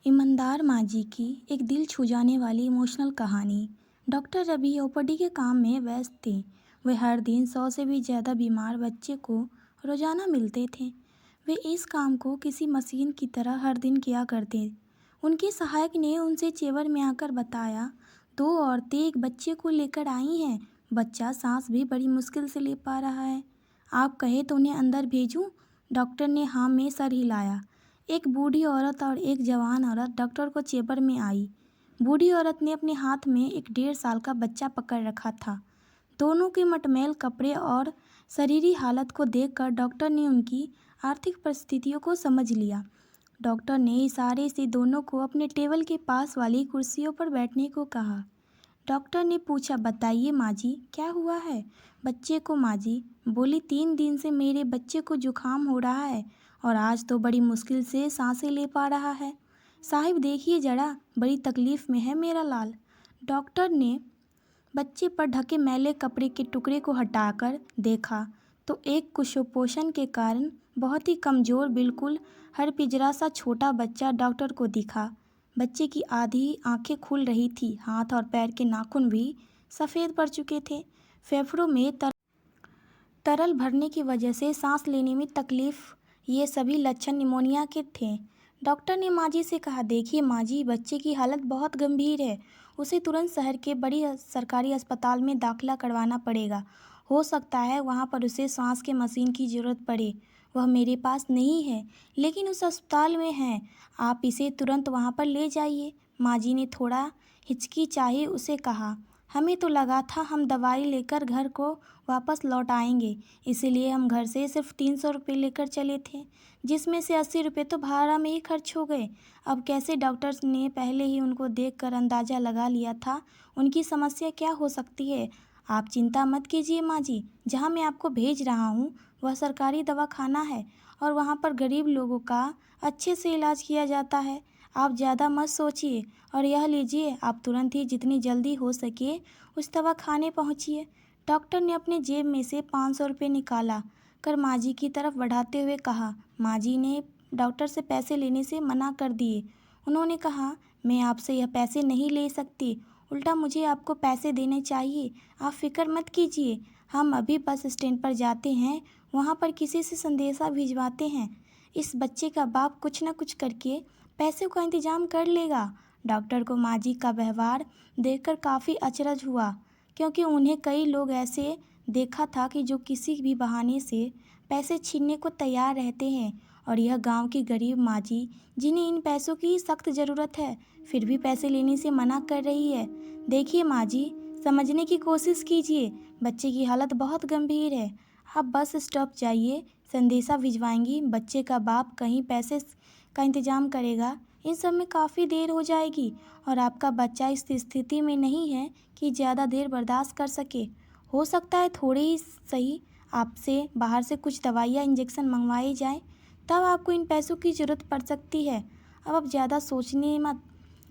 ईमानदार माँ जी की एक दिल छू जाने वाली इमोशनल कहानी। डॉक्टर रवि ओपीडी के काम में व्यस्त थे। वे हर दिन 100 से भी ज़्यादा बीमार बच्चे को रोज़ाना मिलते थे। वे इस काम को किसी मशीन की तरह हर दिन किया करते। उनके सहायक ने उनसे चेवर में आकर बताया, 2 औरतें एक बच्चे को लेकर आई हैं। बच्चा सांस भी बड़ी मुश्किल से ले पा रहा है। आप कहे तो उन्हें अंदर भेजूं? डॉक्टर ने हाँ में सर हिलाया। एक बूढ़ी औरत और एक जवान औरत डॉक्टर को चेंबर में आई। बूढ़ी औरत ने अपने हाथ में एक 1.5 साल का बच्चा पकड़ रखा था। दोनों के मटमैल कपड़े और शरीरी हालत को देखकर डॉक्टर ने उनकी आर्थिक परिस्थितियों को समझ लिया। डॉक्टर ने इशारे से दोनों को अपने टेबल के पास वाली कुर्सियों पर बैठने को कहा। डॉक्टर ने पूछा, बताइए माँ जी, क्या हुआ है बच्चे को? माँ जी बोली, 3 दिन से मेरे बच्चे को जुकाम हो रहा है और आज तो बड़ी मुश्किल से सांसें ले पा रहा है। साहिब देखिए जरा, बड़ी तकलीफ में है मेरा लाल। डॉक्टर ने बच्चे पर ढके मैले कपड़े के टुकड़े को हटाकर देखा तो एक कुपोषण के कारण बहुत ही कमज़ोर, बिल्कुल हर पिंजरा सा छोटा बच्चा डॉक्टर को दिखा। बच्चे की आधी आंखें खुल रही थी, हाथ और पैर के नाखून भी सफ़ेद पड़ चुके थे। फेफड़ों में तरल भरने की वजह से सांस लेने में तकलीफ, ये सभी लक्षण निमोनिया के थे। डॉक्टर ने माँ जी से कहा, देखिए माँ जी, बच्चे की हालत बहुत गंभीर है। उसे तुरंत शहर के बड़ी सरकारी अस्पताल में दाखिला करवाना पड़ेगा। हो सकता है वहाँ पर उसे सांस के मशीन की ज़रूरत पड़े। वह मेरे पास नहीं है, लेकिन उस अस्पताल में है। आप इसे तुरंत वहाँ पर ले जाइए। माँ जी ने थोड़ा हिचकिचाए उसे कहा, हमें तो लगा था हम दवाई लेकर घर को वापस लौट आएंगे, इसीलिए हम घर से सिर्फ 300 रुपये लेकर चले थे, जिसमें से 80 रुपये तो भाड़ा में ही खर्च हो गए। अब कैसे? डॉक्टर्स ने पहले ही उनको देखकर अंदाज़ा लगा लिया था उनकी समस्या क्या हो सकती है। आप चिंता मत कीजिए माँ जी, जहाँ मैं आपको भेज रहा हूँ वह सरकारी दवाखाना है और वहाँ पर गरीब लोगों का अच्छे से इलाज किया जाता है। आप ज़्यादा मत सोचिए और यह लीजिए, आप तुरंत ही जितनी जल्दी हो सके उस दवाखाने पहुँचिए। डॉक्टर ने अपने जेब में से 500 रुपये निकाला कर माँ जी की तरफ बढ़ाते हुए कहा। माँ जी ने डॉक्टर से पैसे लेने से मना कर दिए। उन्होंने कहा, मैं आपसे यह पैसे नहीं ले सकती, उल्टा मुझे आपको पैसे देने चाहिए। आप फिक्र मत कीजिए, हम अभी बस स्टैंड पर जाते हैं, वहाँ पर किसी से संदेशा भिजवाते हैं। इस बच्चे का बाप कुछ न कुछ करके पैसे का इंतजाम कर लेगा। डॉक्टर को माँ जी का व्यवहार देखकर काफ़ी अचरज हुआ, क्योंकि उन्हें कई लोग ऐसे देखा था कि जो किसी भी बहाने से पैसे छीनने को तैयार रहते हैं, और यह गांव की गरीब माँ जी, जिन्हें इन पैसों की सख्त ज़रूरत है, फिर भी पैसे लेने से मना कर रही है। देखिए माँ जी, समझने की कोशिश कीजिए, बच्चे की हालत बहुत गंभीर है। आप बस स्टॉप जाइए, संदेशा भिजवाएंगी, बच्चे का बाप कहीं पैसे का इंतजाम करेगा। इन सब में काफ़ी देर हो जाएगी और आपका बच्चा इस स्थिति में नहीं है कि ज़्यादा देर बर्दाश्त कर सके। हो सकता है थोड़ी ही सही आपसे बाहर से कुछ दवाइयाँ इंजेक्शन मंगवाए जाएं, तब आपको इन पैसों की ज़रूरत पड़ सकती है। अब आप ज़्यादा सोचने मत,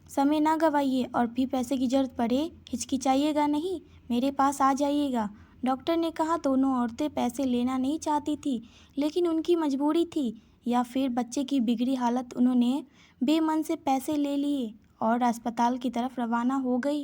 समय ना गवाइए, और भी पैसे की ज़रूरत पड़े हिचकिचाइएगा नहीं, मेरे पास आ जाइएगा। डॉक्टर ने कहा। दोनों औरतें पैसे लेना नहीं चाहती थी, लेकिन उनकी मजबूरी थी, या फिर बच्चे की बिगड़ी हालत, उन्होंने बेमन से पैसे ले लिए और अस्पताल की तरफ रवाना हो गई।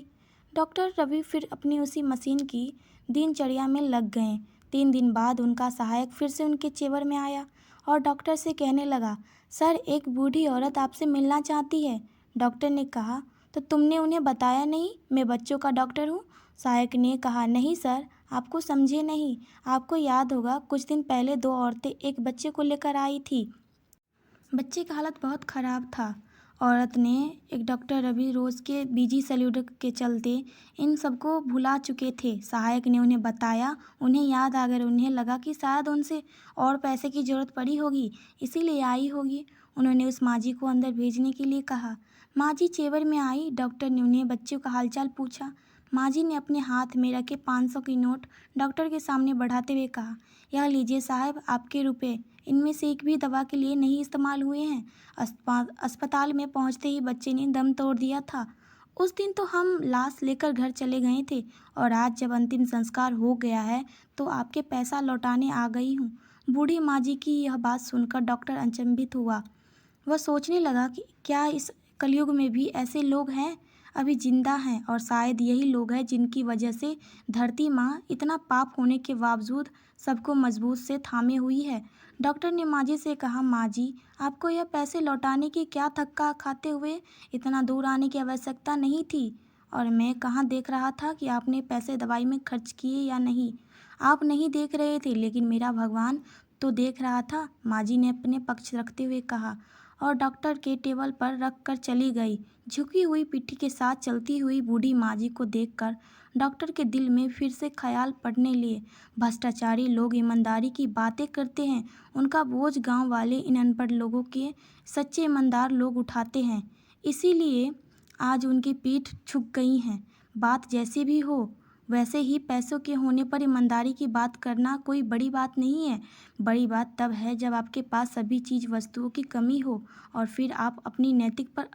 डॉक्टर रवि फिर अपनी उसी मशीन की दिनचर्या में लग गए। 3 दिन बाद उनका सहायक फिर से उनके चेवर में आया और डॉक्टर से कहने लगा, सर, एक बूढ़ी औरत आपसे मिलना चाहती है। डॉक्टर ने कहा, तो तुमने उन्हें बताया नहीं मैं बच्चों का डॉक्टर हूँ? सहायक ने कहा, नहीं सर, आपको समझे नहीं। आपको याद होगा कुछ दिन पहले 2 औरतें एक बच्चे को लेकर आई थी। बच्चे का हालत बहुत ख़राब था। औरत ने एक डॉक्टर रवि रोज़ के बिजी शेड्यूल के चलते इन सबको भुला चुके थे। सहायक ने उन्हें बताया, उन्हें याद आ गया। उन्हें लगा कि शायद उनसे और पैसे की ज़रूरत पड़ी होगी, इसीलिए आई होगी। उन्होंने उस माँ जी को अंदर भेजने के लिए कहा। माँ जी चेवर में आई। डॉक्टर ने उन्हें बच्चों का हालचाल पूछा। माँ जी ने अपने हाथ में रखे 500 की नोट डॉक्टर के सामने बढ़ाते हुए कहा, यह लीजिए साहब, आपके रुपए, इनमें से एक भी दवा के लिए नहीं इस्तेमाल हुए हैं। अस्पताल में पहुंचते ही बच्चे ने दम तोड़ दिया था। उस दिन तो हम लाश लेकर घर चले गए थे, और आज जब अंतिम संस्कार हो गया है तो आपके पैसा लौटाने आ गई हूँ। बूढ़ी माँ जी की यह बात सुनकर डॉक्टर अचंभित हुआ। वह सोचने लगा कि कलयुग में भी ऐसे लोग हैं, अभी जिंदा हैं, और शायद यही लोग हैं जिनकी वजह से धरती माँ इतना पाप होने के बावजूद सबको मजबूत से थामे हुई है। डॉक्टर ने माँ जी से कहा, माँ जी, आपको यह पैसे लौटाने की क्या थक्का खाते हुए इतना दूर आने की आवश्यकता नहीं थी। और मैं कहाँ देख रहा था कि आपने पैसे दवाई में खर्च किए या नहीं। आप नहीं देख रहे थे, लेकिन मेरा भगवान तो देख रहा था, माँ जी ने अपने पक्ष रखते हुए कहा, और डॉक्टर के टेबल पर रख कर चली गई। झुकी हुई पीठी के साथ चलती हुई बूढ़ी माँ जी को देखकर डॉक्टर के दिल में फिर से ख्याल पड़ने लिए, भ्रष्टाचारी लोग ईमानदारी की बातें करते हैं, उनका बोझ गांव वाले इन अनपढ़ लोगों के सच्चे ईमानदार लोग उठाते हैं, इसीलिए आज उनकी पीठ झुक गई है। बात जैसी भी हो, वैसे ही पैसों के होने पर ईमानदारी की बात करना कोई बड़ी बात नहीं है। बड़ी बात तब है जब आपके पास सभी चीज़ वस्तुओं की कमी हो और फिर आप अपनी नैतिक पर